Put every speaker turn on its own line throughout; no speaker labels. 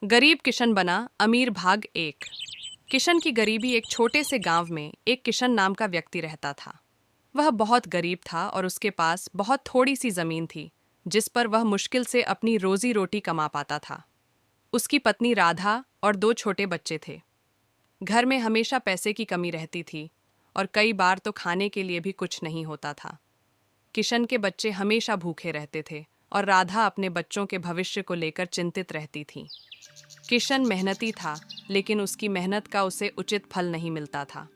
गरीब किशन बना अमीर भाग एक। किशन की गरीबी। एक छोटे से गांव में एक किशन नाम का व्यक्ति रहता था। वह बहुत गरीब था और उसके पास बहुत थोड़ी सी जमीन थी, जिस पर वह मुश्किल से अपनी रोजी रोटी कमा पाता था। उसकी पत्नी राधा और दो छोटे बच्चे थे। घर में हमेशा पैसे की कमी रहती थी और कई बार तो खाने के लिए भी कुछ नहीं होता था। किशन के बच्चे हमेशा भूखे रहते थे और राधा अपने बच्चों के भविष्य को लेकर चिंतित रहती थी। किशन मेहनती था, लेकिन उसकी मेहनत का उसे उचित फल नहीं मिलता था।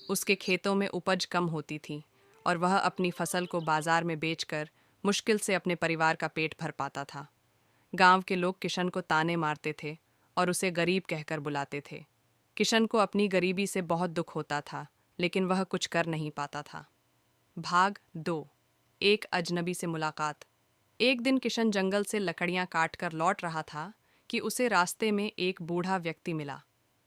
उसके खेतों में उपज कम होती थी और वह अपनी फसल को बाजार में बेचकर मुश्किल से अपने परिवार का पेट भर पाता था। गांव के लोग किशन को ताने मारते थे और उसे गरीब कहकर बुलाते थे। किशन को अपनी गरीबी से बहुत दुख होता था, लेकिन वह कुछ कर नहीं पाता था। भाग 2। एक अजनबी से मुलाकात। एक दिन किशन जंगल से लकड़ियां काट कर लौट रहा था कि उसे रास्ते में एक बूढ़ा व्यक्ति मिला।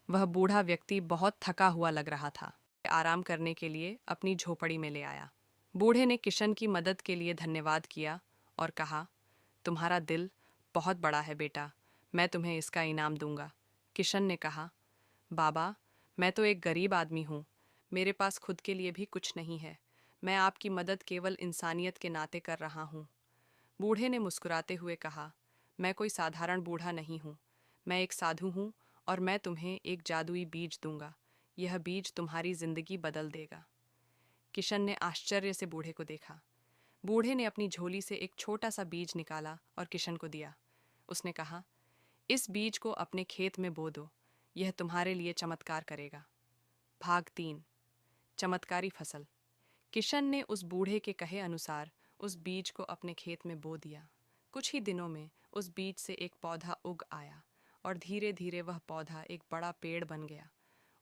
वह बूढ़ा व्यक्ति बहुत थका हुआ लग रहा था। आराम करने के लिए अपनी झोपड़ी में ले आया। बूढ़े ने किशन की मदद के लिए धन्यवाद किया और कहा, तुम्हारा दिल बहुत बड़ा है बेटा, मैं तुम्हें इसका इनाम दूंगा। किशन ने कहा, बाबा, मैं तो एक गरीब आदमी हूँ, मेरे पास खुद के लिए भी कुछ नहीं है। मैं आपकी मदद केवल इंसानियत के नाते कर रहा हूँ। बूढ़े ने मुस्कुराते हुए कहा, मैं कोई साधारण बूढ़ा नहीं हूँ, मैं एक साधु हूँ और मैं तुम्हें एक जादुई बीज दूंगा। यह बीज तुम्हारी जिंदगी बदल देगा। किशन ने आश्चर्य से बूढ़े को देखा। बूढ़े ने अपनी झोली से एक छोटा सा बीज निकाला और किशन को दिया। उसने कहा, इस बीज को अपने खेत में बो दो, यह तुम्हारे लिए चमत्कार करेगा। भाग 3। चमत्कारी फसल। किशन ने उस बूढ़े के कहे अनुसार उस बीज को अपने खेत में बो दिया। कुछ ही दिनों में उस बीज से एक पौधा उग आया और धीरे धीरे वह पौधा एक बड़ा पेड़ बन गया।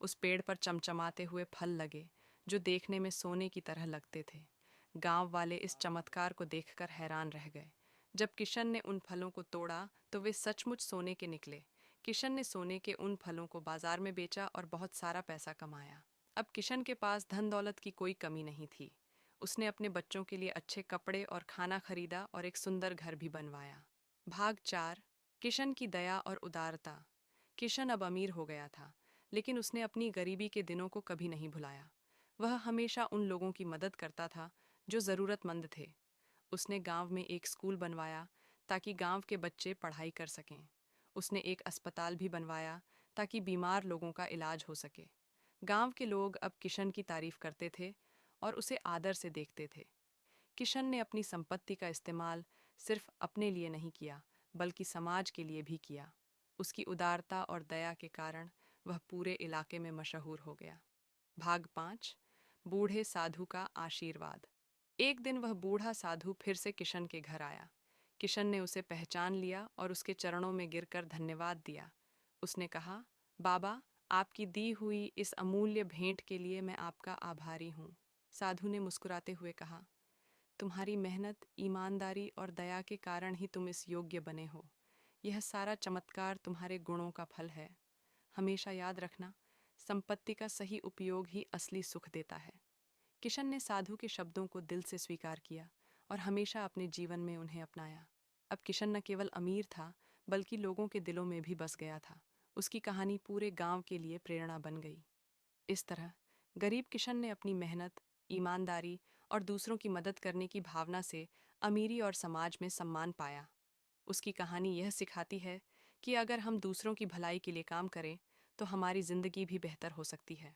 उस पेड़ पर चमचमाते हुए फल लगे, जो देखने में सोने की तरह लगते थे। गांव वाले इस चमत्कार को देखकर हैरान रह गए। जब किशन ने उन फलों को तोड़ा तो वे सचमुच सोने के निकले। किशन ने सोने के उन फलों को बाजार में बेचा और बहुत सारा पैसा कमाया। अब किशन के पास धन दौलत की कोई कमी नहीं थी। उसने अपने बच्चों के लिए अच्छे कपड़े और खाना खरीदा और एक सुंदर घर भी बनवाया। भाग 4। किशन की दया और उदारता। किशन अब अमीर हो गया था, लेकिन उसने अपनी गरीबी के दिनों को कभी नहीं भुलाया। वह हमेशा उन लोगों की मदद करता था जो ज़रूरतमंद थे। उसने गांव में एक स्कूल बनवाया ताकि गांव के बच्चे पढ़ाई कर सकें। उसने एक अस्पताल भी बनवाया ताकि बीमार लोगों का इलाज हो सके। गांव के लोग अब किशन की तारीफ करते थे और उसे आदर से देखते थे। किशन ने अपनी संपत्ति का इस्तेमाल सिर्फ अपने लिए नहीं किया, बल्कि समाज के लिए भी किया। उसकी उदारता और दया के कारण वह पूरे इलाके में मशहूर हो गया। भाग 5। बूढ़े साधु का आशीर्वाद। एक दिन वह बूढ़ा साधु फिर से किशन के घर आया। किशन ने उसे पहचान लिया और उसके चरणों में गिरकर धन्यवाद दिया। उसने कहा, बाबा, आपकी दी हुई इस अमूल्य भेंट के लिए मैं आपका आभारी हूँ। साधु ने मुस्कुराते हुए कहा, तुम्हारी मेहनत, ईमानदारी और दया के कारण ही तुम इस योग्य बने हो। यह सारा चमत्कार तुम्हारे गुणों का फल है। हमेशा याद रखना, संपत्ति का सही उपयोग ही असली सुख देता है। किशन ने साधु के शब्दों को दिल से स्वीकार किया और हमेशा अपने जीवन में उन्हें अपनाया। अब किशन न केवल अमीर था, बल्कि लोगों के दिलों में भी बस गया था। उसकी कहानी पूरे गांव के लिए प्रेरणा बन गई। इस तरह गरीब किशन ने अपनी मेहनत, ईमानदारी और दूसरों की मदद करने की भावना से अमीरी और समाज में सम्मान पाया। उसकी कहानी यह सिखाती है कि अगर हम दूसरों की भलाई के लिए काम करें, तो हमारी जिंदगी भी बेहतर हो सकती है।